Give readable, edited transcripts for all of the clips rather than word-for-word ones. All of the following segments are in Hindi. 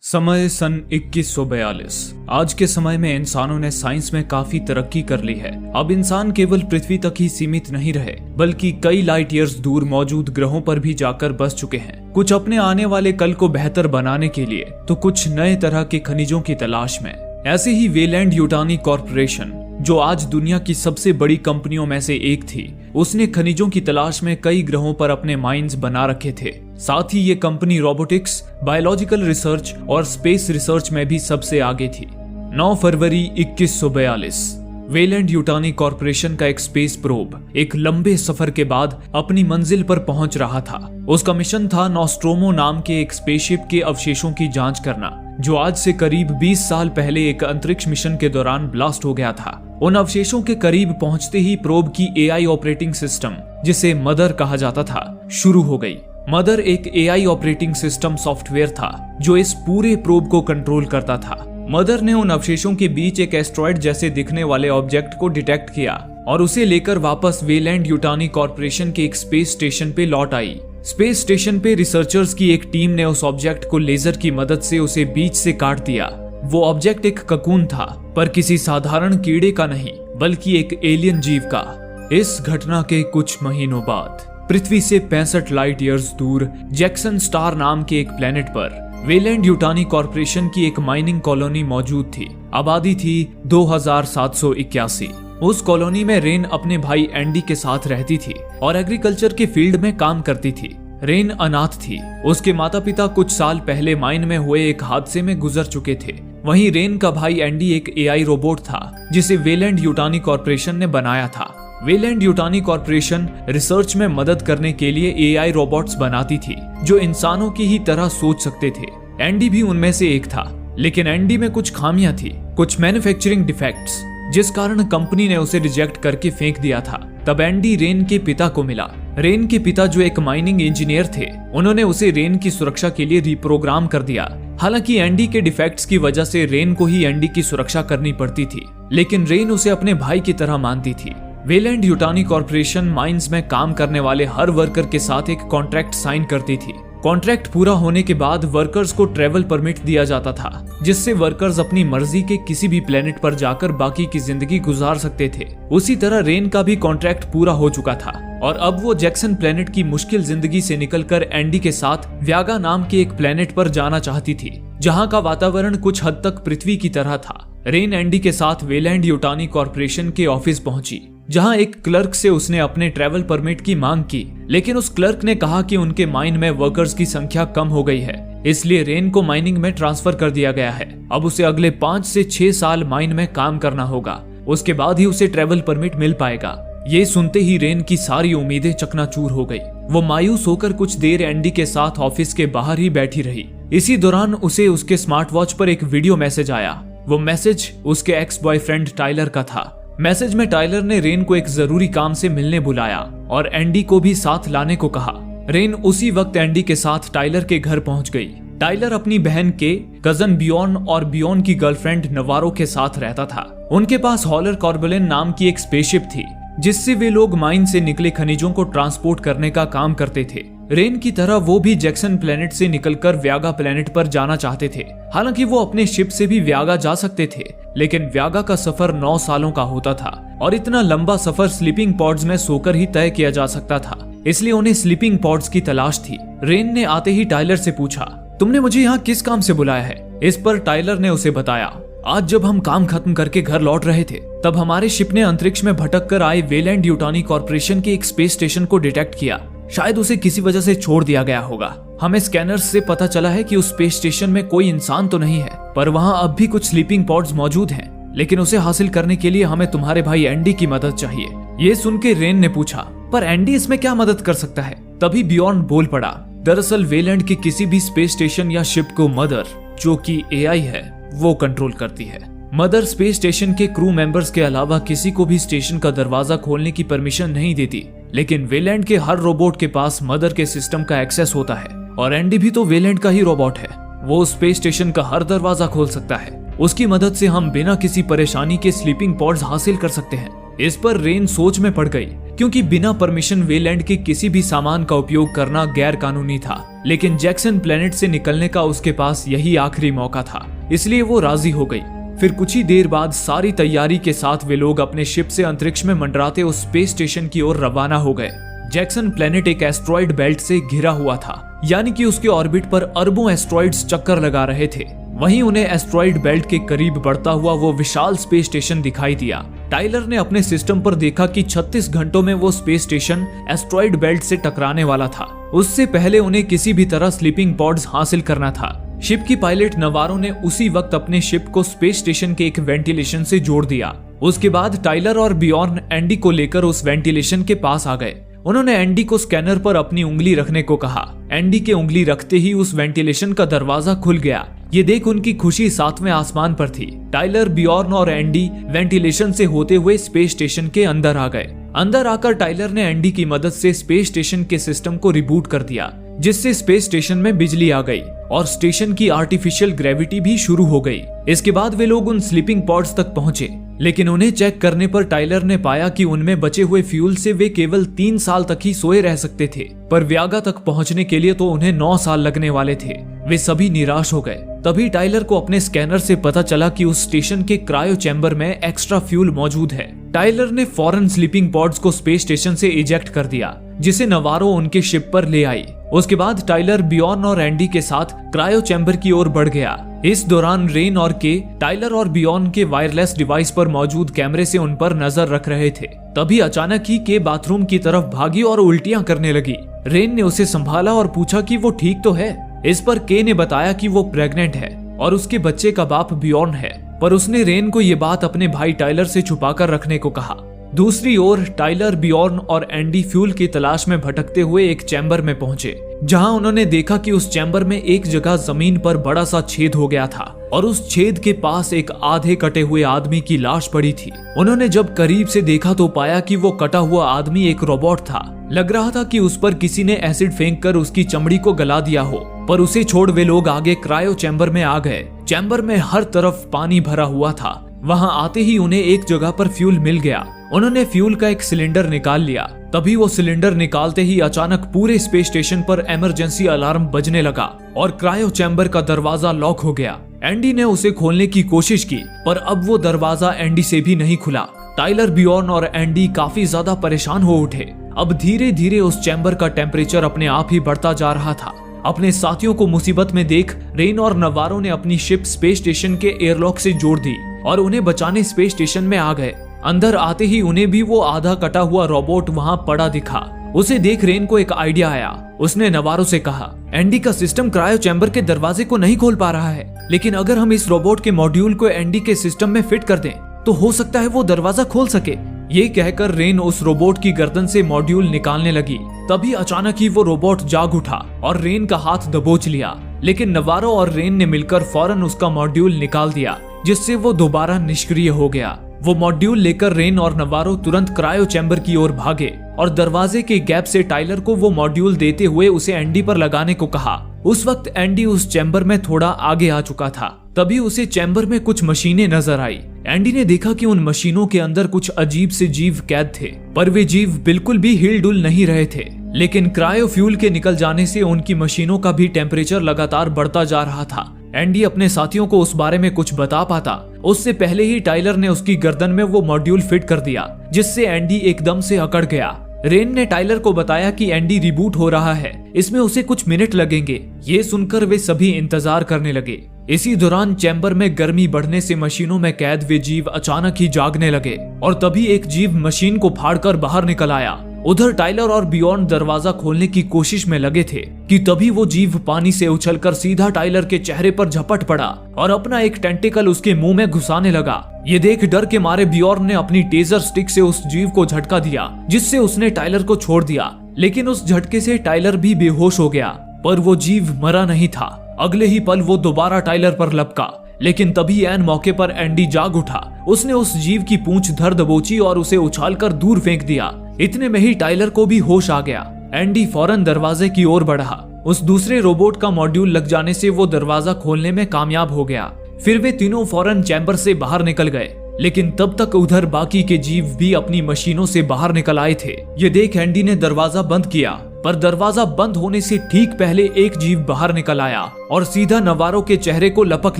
समय सन 2142। आज के समय में इंसानों ने साइंस में काफी तरक्की कर ली है। अब इंसान केवल पृथ्वी तक ही सीमित नहीं रहे, बल्कि कई लाइट ईयर्स दूर मौजूद ग्रहों पर भी जाकर बस चुके हैं। कुछ अपने आने वाले कल को बेहतर बनाने के लिए, तो कुछ नए तरह के खनिजों की तलाश में। ऐसे ही वेलैंड-युटानी कॉर्पोरेशन, जो आज दुनिया की सबसे बड़ी कंपनियों में से एक थी, उसने खनिजों की तलाश में कई ग्रहों पर अपने माइंस बना रखे थे। साथ ही ये कंपनी रोबोटिक्स, बायोलॉजिकल रिसर्च और स्पेस रिसर्च में भी सबसे आगे थी। 9 फरवरी 2142 वेलैंड-युटानी कॉर्पोरेशन का एक स्पेस प्रोब एक लंबे सफर के बाद अपनी मंजिल पर पहुंच रहा था। उसका मिशन था नॉस्ट्रोमो नाम के एक स्पेसशिप के अवशेषों की जांच करना, जो आज से करीब 20 साल पहले एक अंतरिक्ष मिशन के दौरान ब्लास्ट हो गया था। उन अवशेषों के करीब पहुंचते ही प्रोब की एआई ऑपरेटिंग सिस्टम, जिसे मदर कहा जाता था, शुरू हो गई। मदर एक एआई ऑपरेटिंग सिस्टम सॉफ्टवेयर था जो इस पूरे प्रोब को कंट्रोल करता था। मदर ने उन अवशेषों के बीच एक एस्ट्रॉयड जैसे दिखने वाले ऑब्जेक्ट को डिटेक्ट किया और उसे लेकर वापस वेलैंड-युटानी कॉर्पोरेशन के एक स्पेस स्टेशन पे लौट आई। स्पेस स्टेशन पे रिसर्चर्स की एक टीम ने उस ऑब्जेक्ट को लेजर की मदद से उसे बीच से काट दिया। वो ऑब्जेक्ट एक ककून था, पर किसी साधारण कीड़े का नहीं, बल्कि एक एलियन जीव का। इस घटना के कुछ महीनों बाद पृथ्वी से 65 लाइट ईयर्स दूर जैक्सन स्टार नाम के एक प्लेनेट पर वेलैंड-युटानी कॉर्पोरेशन की एक माइनिंग कॉलोनी मौजूद थी। आबादी थी 2781। उस कॉलोनी में रेन अपने भाई एंडी के साथ रहती थी और एग्रीकल्चर के फील्ड में काम करती थी। रेन अनाथ थी। उसके माता पिता कुछ साल पहले माइन में हुए एक हादसे में गुजर चुके थे। वहीं रेन का भाई एंडी एक एआई रोबोट था, जिसे वेलैंड-युटानी कॉर्पोरेशन ने बनाया था। वेलैंड-युटानी कॉर्पोरेशन रिसर्च में मदद करने के लिए एआई रोबोट्स बनाती थी, जो इंसानों की ही तरह सोच सकते थे। एंडी भी उनमें से एक था, लेकिन एंडी में कुछ खामियां थी, कुछ मैन्युफैक्चरिंग डिफेक्ट्स, जिस कारण कंपनी ने उसे रिजेक्ट करके फेंक दिया था। तब एंडी रेन के पिता को मिला। रेन के पिता, जो एक माइनिंग इंजीनियर थे, उन्होंने उसे रेन की सुरक्षा के लिए रिप्रोग्राम कर दिया। हालांकि एंडी के डिफेक्ट्स की वजह से रेन को ही एंडी की सुरक्षा करनी पड़ती थी, लेकिन रेन उसे अपने भाई की तरह मानती थी। वेलैंड-युटानी कॉर्पोरेशन माइंस में काम करने वाले हर वर्कर के साथ एक कॉन्ट्रैक्ट साइन करती थी। कॉन्ट्रैक्ट पूरा होने के बाद वर्कर्स को ट्रैवल परमिट दिया जाता था, जिससे वर्कर्स अपनी मर्जी के किसी भी प्लेनेट पर जाकर बाकी की जिंदगी गुजार सकते थे। उसी तरह रेन का भी कॉन्ट्रैक्ट पूरा हो चुका था और अब वो जैक्सन प्लेनेट की मुश्किल जिंदगी से निकलकर एंडी के साथ व्यागा नाम के एक प्लेनेट पर जाना चाहती थी, जहाँ का वातावरण कुछ हद तक पृथ्वी की तरह था। रेन एंडी के साथ वेलैंड-युटानी कॉर्पोरेशन के ऑफिस पहुंची, जहां एक क्लर्क से उसने अपने ट्रैवल परमिट की मांग की, लेकिन उस क्लर्क ने कहा कि उनके माइन में वर्कर्स की संख्या कम हो गई है, इसलिए रेन को माइनिंग में ट्रांसफर कर दिया गया है। अब उसे अगले 5 से 6 साल माइन में काम करना होगा, उसके बाद ही उसे ट्रैवल परमिट मिल पाएगा। ये सुनते ही रेन की सारी उम्मीदें चकनाचूर हो गई। वो मायूस होकर कुछ देर एंडी के साथ ऑफिस के बाहर ही बैठी रही। इसी दौरान उसे उसके स्मार्ट वॉच पर एक वीडियो मैसेज आया। वो मैसेज उसके एक्स बॉयफ्रेंड टाइलर का था। मैसेज में टाइलर ने रेन को एक जरूरी काम से मिलने बुलाया और एंडी को भी साथ लाने को कहा। रेन उसी वक्त एंडी के साथ टाइलर के घर पहुंच गई। टाइलर अपनी बहन के कजन बियॉन और बियॉन की गर्लफ्रेंड नवारो के साथ रहता था। उनके पास हॉलर कॉर्बेलन नाम की एक स्पेसशिप थी, जिससे वे लोग माइन से निकले खनिजों को ट्रांसपोर्ट करने का काम करते थे। रेन की तरह वो भी जैक्सन प्लेनेट से निकलकर व्यागा प्लेनेट पर जाना चाहते थे। हालांकि वो अपने शिप से भी व्यागा जा सकते थे, लेकिन व्यागा का सफर 9 सालों का होता था और इतना लंबा सफर स्लीपिंग पॉड्स में सोकर ही तय किया जा सकता था, इसलिए उन्हें स्लीपिंग पॉड्स की तलाश थी। रेन ने आते ही टाइलर से पूछा, तुमने मुझे यहाँ किस काम से बुलाया है? इस पर टाइलर ने उसे बताया, आज जब हम काम खत्म करके घर लौट रहे थे, तब हमारे शिप ने अंतरिक्ष में भटक कर आए वेलैंड-युटानी कॉर्पोरेशन के एक स्पेस स्टेशन को डिटेक्ट किया। शायद उसे किसी वजह से छोड़ दिया गया होगा। हमें स्कैनर्स से पता चला है कि उस स्पेस स्टेशन में कोई इंसान तो नहीं है, पर वहाँ अब भी कुछ स्लीपिंग पॉड्स मौजूद हैं। लेकिन उसे हासिल करने के लिए हमें तुम्हारे भाई एंडी की मदद चाहिए। ये सुन के रेन ने पूछा, पर एंडी इसमें क्या मदद कर सकता है? तभी बियॉन बोल पड़ा, दरअसल वेलैंड के किसी भी स्पेस स्टेशन या शिप को मदर, जो कि एआई है, वो कंट्रोल करती है। मदर स्पेस स्टेशन के क्रू मेंबर्स के अलावा किसी को भी स्टेशन का दरवाजा खोलने की परमिशन नहीं देती, लेकिन वेलैंड के हर रोबोट के पास मदर के सिस्टम का एक्सेस होता है और एंडी भी तो वेलैंड का ही रोबोट है। वो स्पेस स्टेशन का हर दरवाजा खोल सकता है। उसकी मदद से हम बिना किसी परेशानी के स्लीपिंग पॉड्स हासिल कर सकते हैं। इस पर रेन सोच में पड़ गई। क्योंकि बिना परमिशन वेलैंड के किसी भी सामान का उपयोग करना गैर कानूनी था। लेकिन जैक्सन प्लेनेट से निकलने का उसके पास यही आखिरी मौका था, इसलिए वो राजी हो गई। फिर कुछ ही देर बाद सारी तैयारी के साथ वे लोग अपने शिप से अंतरिक्ष में मंडराते उस स्पेस स्टेशन की ओर रवाना हो गए। जैक्सन प्लेनेट एक एस्ट्रॉइड बेल्ट से घिरा हुआ था, यानी कि उसके ऑर्बिट पर अरबों एस्ट्रॉइड्स चक्कर लगा रहे थे। वहीं उन्हें एस्ट्रॉइड बेल्ट के करीब बढ़ता हुआ वो विशाल स्पेस स्टेशन दिखाई दिया। टाइलर ने अपने सिस्टम पर देखा कि 36 घंटों में वो स्पेस स्टेशन एस्ट्रॉइड बेल्ट से टकराने वाला था। उससे पहले उन्हें किसी भी तरह स्लीपिंग पॉड्स हासिल करना था। शिप की पायलट नवारो ने उसी वक्त अपने शिप को स्पेस स्टेशन के एक वेंटिलेशन से जोड़ दिया। उसके बाद टाइलर और बियॉर्न एंडी को लेकर उस वेंटिलेशन के पास आ गए। उन्होंने एंडी को स्कैनर पर अपनी उंगली रखने को कहा। एंडी के उंगली रखते ही उस वेंटिलेशन का दरवाजा खुल गया। ये देख उनकी खुशी 7वें आसमान पर थी। टाइलर, बियॉर्न और एंडी वेंटिलेशन से होते हुए स्पेस स्टेशन के अंदर आ गए। अंदर आकर टाइलर ने एंडी की मदद से स्पेस स्टेशन के सिस्टम को रिबूट कर दिया, जिससे स्पेस स्टेशन में बिजली आ गई और स्टेशन की आर्टिफिशियल ग्रेविटी भी शुरू हो गई। इसके बाद वे लोग उन स्लीपिंग पॉड्स तक पहुंचे, लेकिन उन्हें चेक करने पर टाइलर ने पाया कि उनमें बचे हुए फ्यूल से वे केवल 3 साल तक ही सोए रह सकते थे, पर व्यागा तक पहुंचने के लिए तो उन्हें 9 साल लगने वाले थे। वे सभी निराश हो गए। तभी टाइलर को अपने स्कैनर से पता चला कि उस स्टेशन के क्रायो चैम्बर में एक्स्ट्रा फ्यूल मौजूद है। टाइलर ने फौरन स्लीपिंग पॉड्स को स्पेस स्टेशन से इजेक्ट कर दिया, जिसे नवारो उनके शिप पर ले आई। उसके बाद टाइलर, बियॉर्न और एंडी के साथ क्रायो चैम्बर की ओर बढ़ गया। इस दौरान रेन और के टाइलर और बियॉर्न के वायरलेस डिवाइस पर मौजूद कैमरे से उन पर नजर रख रहे थे। तभी अचानक ही के बाथरूम की तरफ भागी और उल्टियां करने लगी। रेन ने उसे संभाला और पूछा कि वो ठीक तो है। इस पर के ने बताया कि वो प्रेग्नेंट है और उसके बच्चे का बाप बियॉर्न है, पर उसने रेन को ये बात अपने भाई टाइलर से छुपाकर रखने को कहा। दूसरी ओर टाइलर, बियॉर्न और एंडी फ्यूल की तलाश में भटकते हुए एक चैम्बर में पहुंचे, जहां उन्होंने देखा कि उस चैम्बर में एक जगह जमीन पर बड़ा सा छेद हो गया था और उस छेद के पास एक आधे कटे हुए आदमी की लाश पड़ी थी। उन्होंने जब करीब से देखा तो पाया कि वो कटा हुआ आदमी एक रोबोट था। लग रहा था कि उस पर किसी ने एसिड फेंककर उसकी चमड़ी को गला दिया हो, पर उसे छोड़ वे लोग आगे क्रायो चैम्बर में आ गए। चैम्बर में हर तरफ पानी भरा हुआ था। वहां आते ही उन्हें एक जगह पर फ्यूल मिल गया। उन्होंने फ्यूल का एक सिलेंडर निकाल लिया। तभी वो सिलेंडर निकालते ही अचानक पूरे स्पेस स्टेशन पर इमरजेंसी अलार्म बजने लगा और क्रायो चैम्बर का दरवाजा लॉक हो गया। एंडी ने उसे खोलने की कोशिश की, पर अब वो दरवाजा एंडी से भी नहीं खुला। टाइलर, बियॉर्न और एंडी काफी ज्यादा परेशान हो उठे। अब धीरे धीरे उस चैम्बर का टेम्परेचर अपने आप ही बढ़ता जा रहा था। अपने साथियों को मुसीबत में देख रेन और नवारो ने अपनी शिप स्पेस स्टेशन के एयरलॉक से जोड़ दी और उन्हें बचाने स्पेस स्टेशन में आ गए। अंदर आते ही उन्हें भी वो आधा कटा हुआ रोबोट वहां पड़ा दिखा। उसे देख रेन को एक आइडिया आया। उसने नवारो से कहा, एंडी का सिस्टम क्रायो चैम्बर के दरवाजे को नहीं खोल पा रहा है, लेकिन अगर हम इस रोबोट के मॉड्यूल को एंडी के सिस्टम में फिट कर दें तो हो सकता है वो दरवाजा खोल सके। ये कहकर रेन उस रोबोट की गर्दन से मॉड्यूल निकालने लगी। तभी अचानक ही वो रोबोट जाग उठा और रेन का हाथ दबोच लिया, लेकिन नवारो और रेन ने मिलकर फौरन उसका मॉड्यूल निकाल दिया, जिससे वो दोबारा निष्क्रिय हो गया। वो मॉड्यूल लेकर रेन और नवारो तुरंत क्रायो चैम्बर की ओर भागे और दरवाजे के गैप से टाइलर को वो मॉड्यूल देते हुए उसे एंडी पर लगाने को कहा। उस वक्त एंडी उस चैम्बर में थोड़ा आगे आ चुका था। तभी उसे चैम्बर में कुछ मशीनें नजर आई। एंडी ने देखा कि उन मशीनों के अंदर कुछ अजीब से जीव कैद थे, पर वे जीव बिल्कुल भी हिल डुल नहीं रहे थे। लेकिन क्रायो फ्यूल के निकल जाने से उनकी मशीनों का भी टेम्परेचर लगातार बढ़ता जा रहा था। एंडी अपने साथियों को उस बारे में कुछ बता पाता उससे पहले ही टाइलर ने उसकी गर्दन में वो मॉड्यूल फिट कर दिया, जिससे एंडी एकदम से अकड़ गया। रेन ने टाइलर को बताया कि एंडी रिबूट हो रहा है, इसमें उसे कुछ मिनट लगेंगे। ये सुनकर वे सभी इंतजार करने लगे। इसी दौरान चैम्बर में गर्मी बढ़ने से मशीनों में कैद वे जीव अचानक ही जागने लगे और तभी एक जीव मशीन को फाड़कर बाहर निकल आया। उधर टाइलर और बियॉर्न दरवाजा खोलने की कोशिश में लगे थे कि तभी वो जीव पानी से उछलकर सीधा टाइलर के चेहरे पर झपट पड़ा और अपना एक टेंटिकल उसके मुंह में घुसाने लगा। ये देख डर के मारे बियॉर्न ने अपनी टेजर स्टिक से उस जीव को झटका दिया, जिससे उसने टाइलर को छोड़ दिया। लेकिन उस झटके से टाइलर भी बेहोश हो गया, पर वो जीव मरा नहीं था। अगले ही पल वो दोबारा टाइलर पर लपका, लेकिन तभी ऐन मौके पर एंडी जाग उठा। उसने उस जीव की पूंछ धर दबोची और उसे उछालकर दूर फेंक दिया। इतने में ही टाइलर को भी होश आ गया। एंडी फौरन दरवाजे की ओर बढ़ा। उस दूसरे रोबोट का मॉड्यूल लग जाने से वो दरवाजा खोलने में कामयाब हो गया। फिर वे तीनों फौरन चैम्बर से बाहर निकल गए। लेकिन तब तक उधर बाकी के जीव भी अपनी मशीनों से बाहर निकल आए थे। ये देख एंडी ने दरवाजा बंद किया, पर दरवाजा बंद होने से ठीक पहले एक जीव बाहर निकल आया और सीधा नवारो के चेहरे को लपक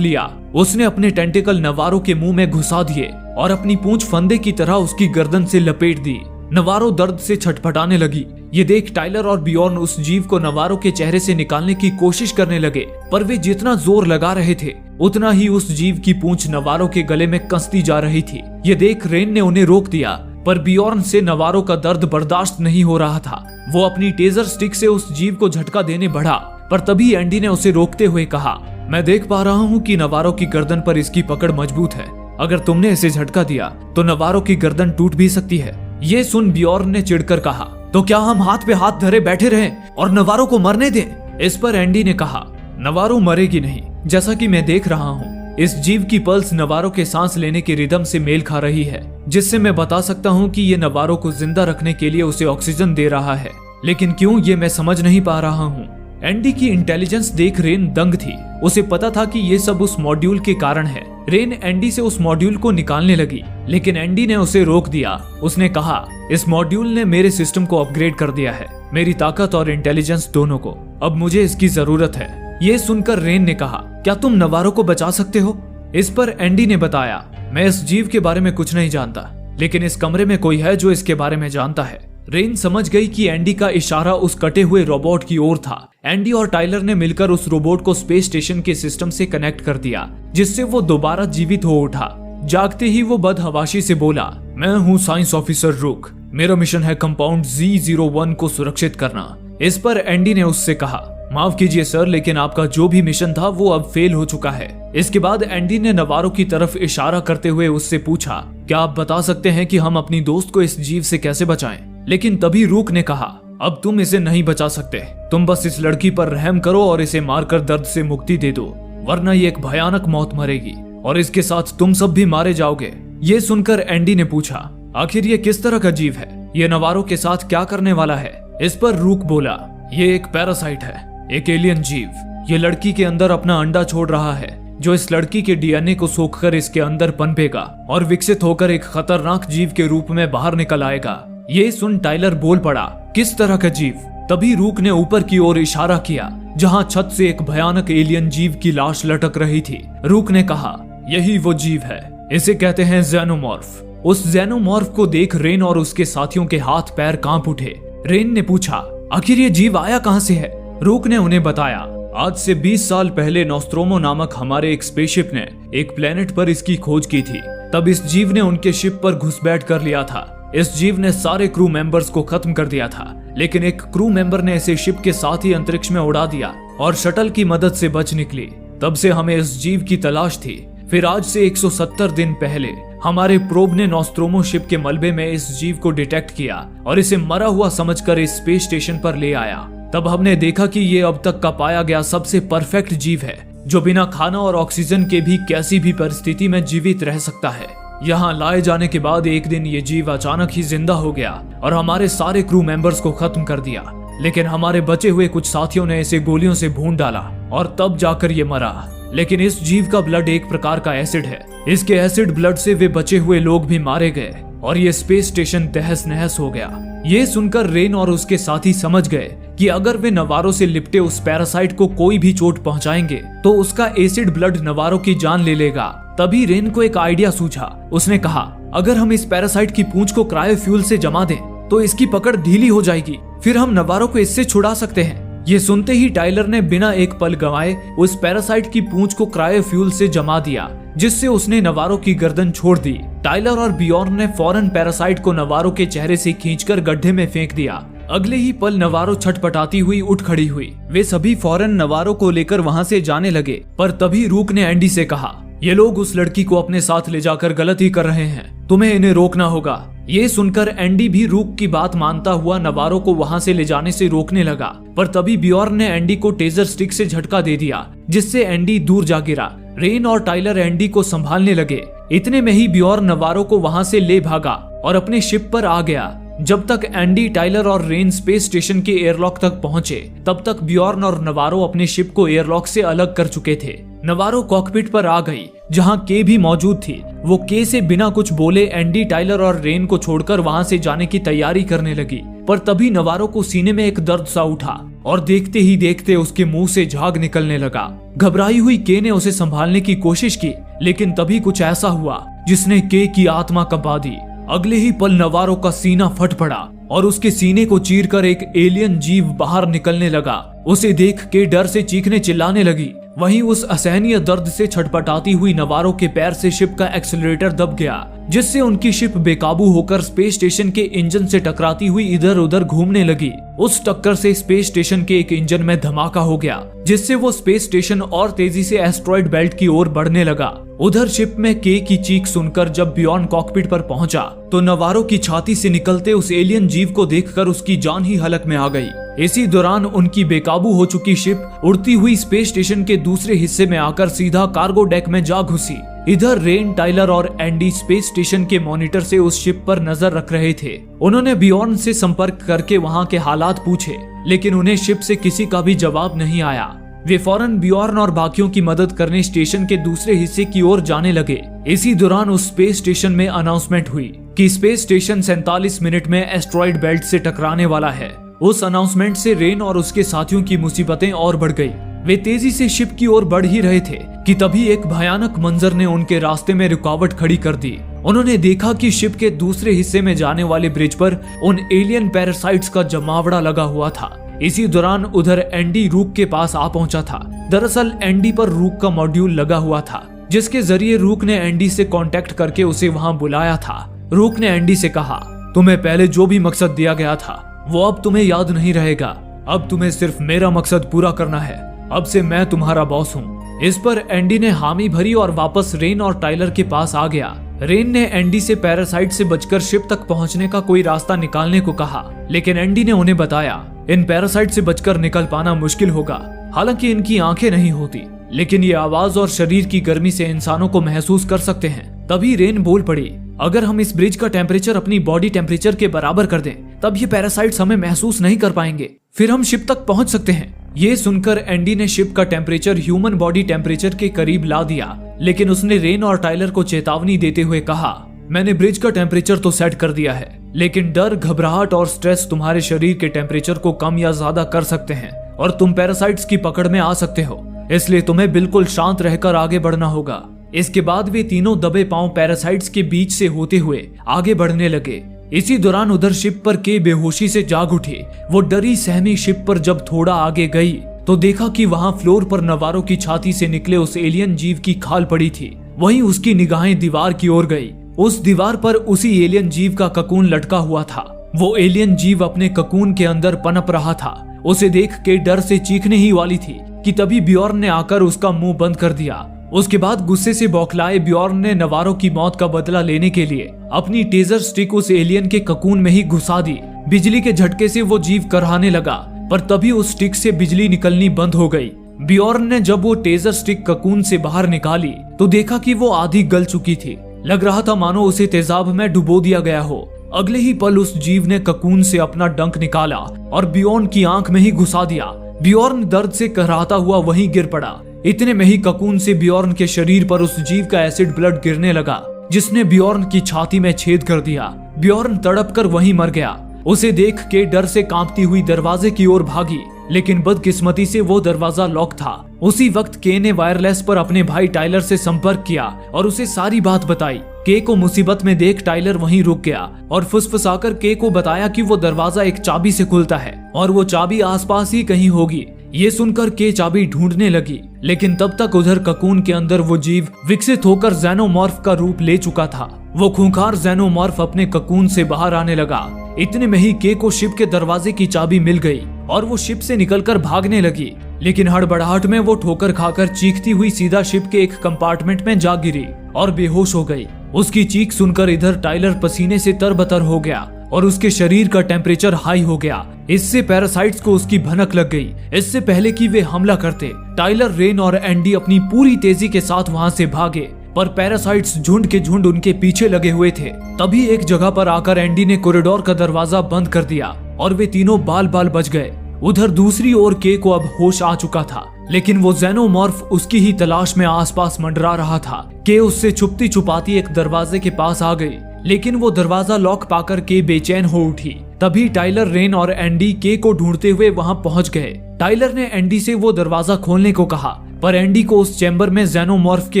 लिया। उसने अपने टेंटिकल नवारो के मुंह में घुसा दिए और अपनी पूंछ फंदे की तरह उसकी गर्दन से लपेट दी। नवारो दर्द से छटपटाने लगी। ये देख टाइलर और बियॉर्न उस जीव को नवारो के चेहरे से निकालने की कोशिश करने लगे, पर वे जितना जोर लगा रहे थे उतना ही उस जीव की पूंछ नवारो के गले में कसती जा रही थी। ये देख रेन ने उन्हें रोक दिया, पर बियॉर्न से नवारो का दर्द बर्दाश्त नहीं हो रहा था। वो अपनी टेजर स्टिक से उस जीव को झटका देने बढ़ा, पर तभी एंडी ने उसे रोकते हुए कहा, मैं देख पा रहा हूँ कि नवारो की गर्दन पर इसकी पकड़ मजबूत है। अगर तुमने इसे झटका दिया तो नवारो की गर्दन टूट भी सकती है। ये सुन बियॉर्न ने चिढ़कर कहा, तो क्या हम हाथ पे हाथ धरे बैठे रहें और नवारो को मरने दें? इस पर एंडी ने कहा, नवारो मरेगी नहीं। जैसा कि मैं देख रहा हूँ, इस जीव की पल्स नवारो के सांस लेने के रिदम से मेल खा रही है, जिससे मैं बता सकता हूँ कि ये नवारो को जिंदा रखने के लिए उसे ऑक्सीजन दे रहा है। लेकिन क्यों, ये मैं समझ नहीं पा रहा हूँ। एंडी की इंटेलिजेंस देख रेन दंग थी। उसे पता था कि ये सब उस मॉड्यूल के कारण है। रेन एंडी से उस मॉड्यूल को निकालने लगी, लेकिन एंडी ने उसे रोक दिया। उसने कहा, इस मॉड्यूल ने मेरे सिस्टम को अपग्रेड कर दिया है, मेरी ताकत और इंटेलिजेंस दोनों को। अब मुझे इसकी जरूरत है। ये सुनकर रेन ने कहा, क्या तुम नवारो को बचा सकते हो? इस पर एंडी ने बताया, मैं इस जीव के बारे में कुछ नहीं जानता, लेकिन इस कमरे में कोई है जो इसके बारे में जानता है। रेन समझ गई कि एंडी का इशारा उस कटे हुए रोबोट की ओर था। एंडी और टाइलर ने मिलकर उस रोबोट को स्पेस स्टेशन के सिस्टम से कनेक्ट कर दिया, जिससे वो दोबारा जीवित हो उठा। जागते ही वो बदहवाशी से बोला, मैं हूँ साइंस ऑफिसर रूक, मेरा मिशन है कंपाउंड Z01 को सुरक्षित करना। इस पर एंडी ने उससे कहा, माफ कीजिए सर, लेकिन आपका जो भी मिशन था वो अब फेल हो चुका है। इसके बाद एंडी ने नवारो की तरफ इशारा करते हुए उससे पूछा, क्या आप बता सकते हैं कि हम अपनी दोस्त को इस जीव से कैसे बचाएं? लेकिन तभी रूक ने कहा, अब तुम इसे नहीं बचा सकते। तुम बस इस लड़की पर रहम करो और इसे मारकर दर्द से मुक्ति दे दो, वरना ये एक भयानक मौत मरेगी और इसके साथ तुम सब भी मारे जाओगे। ये सुनकर एंडी ने पूछा, आखिर ये किस तरह का जीव है? ये नवारो के साथ क्या करने वाला है? इस पर रूक बोला, ये एक पैरासाइट है, एक एलियन जीव। ये लड़की के अंदर अपना अंडा छोड़ रहा है, जो इस लड़की के डीएनए को सोखकर इसके अंदर पनपेगा और विकसित होकर एक खतरनाक जीव के रूप में बाहर निकल आएगा। ये सुन टाइलर बोल पड़ा, किस तरह का जीव? तभी रूक ने ऊपर की ओर इशारा किया, जहां छत से एक भयानक एलियन जीव की लाश लटक रही थी। रूक ने कहा, यही वो जीव है, इसे कहते हैं ज़ेनोमॉर्फ। उस ज़ेनोमॉर्फ को देख रेन और उसके साथियों के हाथ पैर कांप उठे। रेन ने पूछा, आखिर ये जीव आया कहां से है? रूक ने उन्हें बताया, आज से 20 साल पहले नोस्ट्रोमो नामक हमारे एक स्पेसशिप ने एक प्लेनेट पर इसकी खोज की थी। तब इस जीव ने उनके शिप पर घुसपैठ कर लिया था। इस जीव ने सारे क्रू मेंबर्स को खत्म कर दिया था, लेकिन एक क्रू मेंबर ने इसे शिप के साथ ही अंतरिक्ष में उड़ा दिया और शटल की मदद से बच निकली। तब से हमें इस जीव की तलाश थी। फिर आज से 170 दिन पहले हमारे प्रोब ने नोस्ट्रोमो शिप के मलबे में इस जीव को डिटेक्ट किया और इसे मरा हुआ समझकर इस स्पेस स्टेशन पर ले आया। तब हमने देखा कि ये अब तक का पाया गया सबसे परफेक्ट जीव है, जो बिना खाना और ऑक्सीजन के भी कैसी भी परिस्थिति में जीवित रह सकता है। यहाँ लाए जाने के बाद एक दिन ये जीव अचानक ही जिंदा हो गया और हमारे सारे क्रू मेंबर्स को खत्म कर दिया। लेकिन हमारे बचे हुए कुछ साथियों ने इसे गोलियों से भून डाला और तब जाकर ये मरा। लेकिन इस जीव का ब्लड एक प्रकार का एसिड है। इसके एसिड ब्लड से वे बचे हुए लोग भी मारे गए और ये स्पेस स्टेशन तहस नहस हो गया। ये सुनकर रेन और उसके साथी समझ गए कि अगर वे नवारो से लिपटे उस पैरासाइट को कोई भी चोट पहुंचाएंगे तो उसका एसिड ब्लड नवारो की जान ले लेगा। तभी रेन को एक आइडिया सूझा। उसने कहा, अगर हम इस पैरासाइट की पूंछ को क्रायोफ्यूल से जमा दें तो इसकी पकड़ ढीली हो जाएगी, फिर हम नवारो को इससे छुड़ा सकते हैं। ये सुनते ही टाइलर ने बिना एक पल गंवाए उस पैरासाइट की पूंछ को क्रायोफ्यूल से जमा दिया, जिससे उसने नवारो की गर्दन छोड़ दी। टाइलर और बियॉर्न ने फौरन पैरासाइट को नवारो के चेहरे से खींचकर गड्ढे में फेंक दिया। अगले ही पल नवारो छटपटाती हुई उठ खड़ी हुई। वे सभी फौरन नवारो को लेकर वहां से जाने लगे, पर तभी रूक ने एंडी से कहा, ये लोग उस लड़की को अपने साथ ले जाकर गलत ही कर रहे हैं, तुम्हें इन्हें रोकना होगा। ये सुनकर एंडी भी रूक की बात मानता हुआ नवारो को वहां से ले जाने से रोकने लगा, पर तभी बियॉर्न ने एंडी को टेजर स्टिक से झटका दे दिया, जिससे एंडी दूर जा गिरा। रेन और टाइलर एंडी को संभालने लगे। इतने में ही बियॉर्न नवारो को वहां से ले भागा और अपने शिप पर आ गया। जब तक एंडी, टाइलर और रेन स्पेस स्टेशन के एयरलॉक तक पहुंचे, तब तक बियॉर्न और नवारो अपने शिप को एयरलॉक से अलग कर चुके थे। नवारो कॉकपिट पर आ गई जहां के भी मौजूद थी। वो के से बिना कुछ बोले एंडी, टाइलर और रेन को छोड़कर वहां से जाने की तैयारी करने लगी। पर तभी नवारो को सीने में एक दर्द सा उठा और देखते ही देखते उसके मुंह से झाग निकलने लगा। घबराई हुई के ने उसे संभालने की कोशिश की, लेकिन तभी कुछ ऐसा हुआ जिसने के की आत्मा कंपा दी। अगले ही पल नवारो का सीना फट पड़ा और उसके सीने को चीरकर एक एलियन जीव बाहर निकलने लगा। उसे देख के डर से चीखने चिल्लाने लगी। वहीं उस असहनीय दर्द से छटपटाती हुई नवारो के पैर से शिप का एक्सेलरेटर दब गया, जिससे उनकी शिप बेकाबू होकर स्पेस स्टेशन के इंजन से टकराती हुई इधर उधर घूमने लगी। उस टक्कर से स्पेस स्टेशन के एक इंजन में धमाका हो गया, जिससे वो स्पेस स्टेशन और तेजी से एस्ट्रॉइड बेल्ट की ओर बढ़ने लगा। उधर शिप में के की चीख सुनकर जब बियॉन कॉकपिट पर पहुंचा तो नवारो की छाती से निकलते उस एलियन जीव को देखकर उसकी जान ही हलक में आ गई। इसी दौरान उनकी बेकाबू हो चुकी शिप उड़ती हुई स्पेस स्टेशन के दूसरे हिस्से में आकर सीधा कार्गो डेक में जा घुसी। इधर रेन, टाइलर और एंडी स्पेस स्टेशन के मॉनिटर से उस शिप पर नजर रख रहे थे। उन्होंने बियॉन से संपर्क करके वहां के हालात पूछे, लेकिन उन्हें शिप से किसी का भी जवाब नहीं आया। वे फौरन बियॉर्न और बाकियों की मदद करने स्टेशन के दूसरे हिस्से की ओर जाने लगे। इसी दौरान उस स्पेस स्टेशन में अनाउंसमेंट हुई कि स्पेस स्टेशन 47 मिनट में एस्ट्रॉइड बेल्ट से टकराने वाला है। उस अनाउंसमेंट से रेन और उसके साथियों की मुसीबतें और बढ़ गई। वे तेजी से शिप की ओर बढ़ ही रहे थे कि तभी एक भयानक मंजर ने उनके रास्ते में रुकावट खड़ी कर दी। उन्होंने देखा कि शिप के दूसरे हिस्से में जाने वाले ब्रिज पर उन एलियन पैरासाइट्स का जमावड़ा लगा हुआ था। इसी दौरान उधर एंडी रूक के पास आ पहुंचा था। दरअसल एंडी पर रूक का मॉड्यूल लगा हुआ था, जिसके जरिए रूक ने एंडी से कांटेक्ट करके उसे वहां बुलाया था। रूक ने एंडी से कहा, तुम्हें पहले जो भी मकसद दिया गया था वो अब तुम्हें याद नहीं रहेगा। अब तुम्हें सिर्फ मेरा मकसद पूरा करना है। अब से मैं तुम्हारा बॉस हूँ। इस पर एंडी ने हामी भरी और वापस रेन और टाइलर के पास आ गया। रेन ने एंडी से पैरासाइट से बचकर शिप तक पहुंचने का कोई रास्ता निकालने को कहा, लेकिन एंडी ने उन्हें बताया इन पैरासाइट से बचकर निकल पाना मुश्किल होगा। हालांकि इनकी आंखें नहीं होती, लेकिन ये आवाज और शरीर की गर्मी से इंसानों को महसूस कर सकते हैं। तभी रेन बोल पड़ी, अगर हम इस ब्रिज का टेम्परेचर अपनी बॉडी टेम्परेचर के बराबर कर दें, तब ये पैरासाइट्स हमें महसूस नहीं कर पाएंगे। फिर हम शिप तक पहुंच सकते हैं। ये सुनकर एंडी ने शिप का टेम्परेचर ह्यूमन बॉडी टेम्परेचर के करीब ला दिया, लेकिन उसने रेन और टाइलर को चेतावनी देते हुए कहा, मैंने ब्रिज का टेम्परेचर तो सेट कर दिया है, लेकिन डर, घबराहट और स्ट्रेस तुम्हारे शरीर के टेम्परेचर को कम या ज्यादा कर सकते हैं और तुम पैरासाइट्स की पकड़ में आ सकते हो। इसलिए तुम्हें बिल्कुल शांत रहकर आगे बढ़ना होगा। इसके बाद वे तीनों दबे पांव पैरासाइट्स के बीच से होते हुए आगे बढ़ने लगे। इसी दौरान उधर शिप पर के बेहोशी से जाग उठे। वो डरी सहमी शिप पर जब थोड़ा आगे गई तो देखा कि वहां फ्लोर पर नवारो की छाती से निकले उस एलियन जीव की खाल पड़ी थी। वहीं उसकी निगाहें दीवार की ओर गई। उस दीवार पर उसी एलियन जीव का ककून लटका हुआ था। वो एलियन जीव अपने ककून के अंदर पनप रहा था। उसे देख के डर से चीखने ही वाली थी कि तभी बियॉर्न ने आकर उसका मुंह बंद कर दिया। उसके बाद गुस्से से बौखलाए बियॉर्न ने नवारो की मौत का बदला लेने के लिए अपनी टेजर स्टिक उस एलियन के ककून में ही घुसा दी। बिजली के झटके से वो जीव करहाने लगा, पर तभी उस स्टिक से बिजली निकलनी बंद हो गई। बियॉर्न ने जब वो टेजर स्टिक ककून से बाहर निकाली तो देखा कि वो आधी गल चुकी थी। लग रहा था मानो उसे तेजाब में डुबो दिया गया हो। अगले ही पल उस जीव ने ककून से अपना डंक निकाला और बियॉर्न की आंख में ही घुसा दिया। बियॉर्न दर्द से कहराता हुआ वहीं गिर पड़ा। इतने में ही ककून से बियॉर्न के शरीर पर उस जीव का एसिड ब्लड गिरने लगा, जिसने बियॉर्न की छाती में छेद कर दिया। बियॉर्न तड़पकर वहीं मर गया। उसे देख के डर से कांपती हुई दरवाजे की ओर भागी, लेकिन बदकिस्मती से वो दरवाजा लॉक था। उसी वक्त के ने वायरलेस पर अपने भाई टाइलर से संपर्क किया और उसे सारी बात बताई। के को मुसीबत में देख टाइलर वहीं रुक गया और फुसफुसाकर के को बताया कि वो दरवाजा एक चाबी से खुलता है और वो चाबी आसपास ही कहीं होगी। ये सुनकर के चाबी ढूंढने लगी, लेकिन तब तक उधर ककून के अंदर वो जीव विकसित होकर ज़ेनोमॉर्फ का रूप ले चुका था। वो खूंखार ज़ेनोमॉर्फ अपने ककून से बाहर आने लगा। इतने में ही के को शिप के दरवाजे की चाबी मिल गई और वो शिप से निकलकर भागने लगी, लेकिन हड़बड़ाहट में वो ठोकर खाकर चीखती हुई सीधा शिप के एक कंपार्टमेंट में जा गिरी और बेहोश हो गई। उसकी चीख सुनकर इधर टाइलर पसीने से तरबतर हो गया और उसके शरीर का टेम्परेचर हाई हो गया। इससे पैरासाइट्स को उसकी भनक लग गई। इससे पहले कि वे हमला करते, टाइलर, रेन और एंडी अपनी पूरी तेजी के साथ वहां से भागे, पर पैरासाइट्स झुंड के झुंड उनके पीछे लगे हुए थे। तभी एक जगह पर आकर एंडी ने कॉरिडोर का दरवाजा बंद कर दिया और वे तीनों बाल बाल बच गए। उधर दूसरी ओर के को अब होश आ चुका था, लेकिन वो जेनोमॉर्फ उसकी ही तलाश में आसपास मंडरा रहा था। के उससे छुपती छुपाती एक दरवाजे के पास आ गई, लेकिन वो दरवाजा लॉक पाकर के बेचैन हो उठी। तभी टाइलर, रेन और एंडी के को ढूंढते हुए वहां पहुंच गए। टाइलर ने एंडी से वो दरवाजा खोलने को कहा, पर एंडी को उस चैम्बर में जेनोमॉर्फ के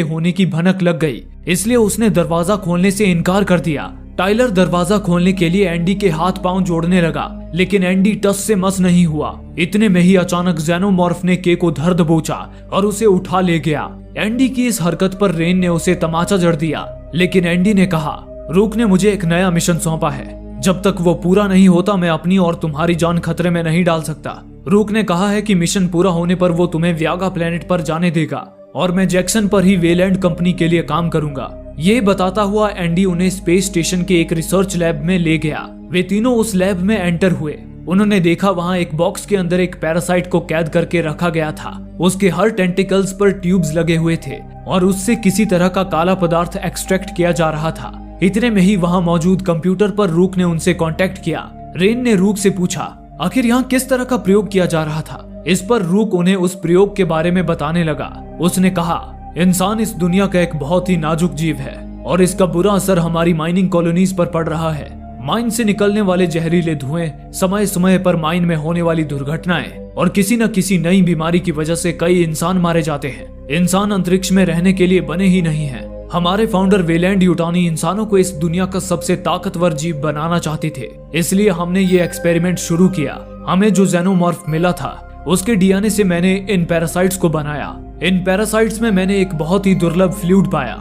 होने की भनक लग गई, इसलिए उसने दरवाजा खोलने से इनकार कर दिया। टाइलर दरवाजा खोलने के लिए एंडी के हाथ पांव जोड़ने लगा, लेकिन एंडी टस से मस नहीं हुआ। इतने में ही अचानक जेनोमॉर्फ ने के को धर दबोचा और उसे उठा ले गया। एंडी की इस हरकत पर रेन ने उसे तमाचा जड़ दिया, लेकिन एंडी ने कहा, रूक ने मुझे एक नया मिशन सौंपा है, जब तक वो पूरा नहीं होता मैं अपनी और तुम्हारी जान खतरे में नहीं डाल सकता। रूक ने कहा है कि मिशन पूरा होने पर वो तुम्हें व्यागा प्लेनेट पर जाने देगा और मैं जैक्सन पर ही वेलैंड कंपनी के लिए काम करूंगा। ये बताता हुआ एंडी उन्हें स्पेस स्टेशन के एक रिसर्च लैब में ले गया। वे तीनों उस लैब में एंटर हुए। उन्होंने देखा वहां एक बॉक्स के अंदर एक पैरासाइट को कैद करके रखा गया था। उसके हर टेंटिकल्स पर ट्यूब्स लगे हुए थे और उससे किसी तरह का काला पदार्थ एक्सट्रैक्ट किया जा रहा था। इतने में ही वहां मौजूद कंप्यूटर पर रूक ने उनसे कांटेक्ट किया। रेन ने रूक से पूछा, आखिर यहाँ किस तरह का प्रयोग किया जा रहा था। इस पर रूक उन्हें उस प्रयोग के बारे में बताने लगा। उसने कहा, इंसान इस दुनिया का एक बहुत ही नाजुक जीव है और इसका बुरा असर हमारी माइनिंग कॉलोनीज पर पड़ रहा है। माइन से निकलने वाले जहरीले धुएं, समय समय पर माइन में होने वाली दुर्घटनाएं और किसी न किसी नई बीमारी की वजह से कई इंसान मारे जाते हैं। इंसान अंतरिक्ष में रहने के लिए बने ही नहीं हैं। हमारे फाउंडर वेलैंड यूटानी इंसानों को इस दुनिया का सबसे ताकतवर जीव बनाना चाहते थे, इसलिए हमने ये एक्सपेरिमेंट शुरू किया। हमें जो जेनोमॉर्फ मिला था उसके डीएनए से मैंने इन पैरासाइट्स को बनाया। इन पैरासाइट्स में मैंने एक बहुत ही दुर्लभ फ्लूइड पाया।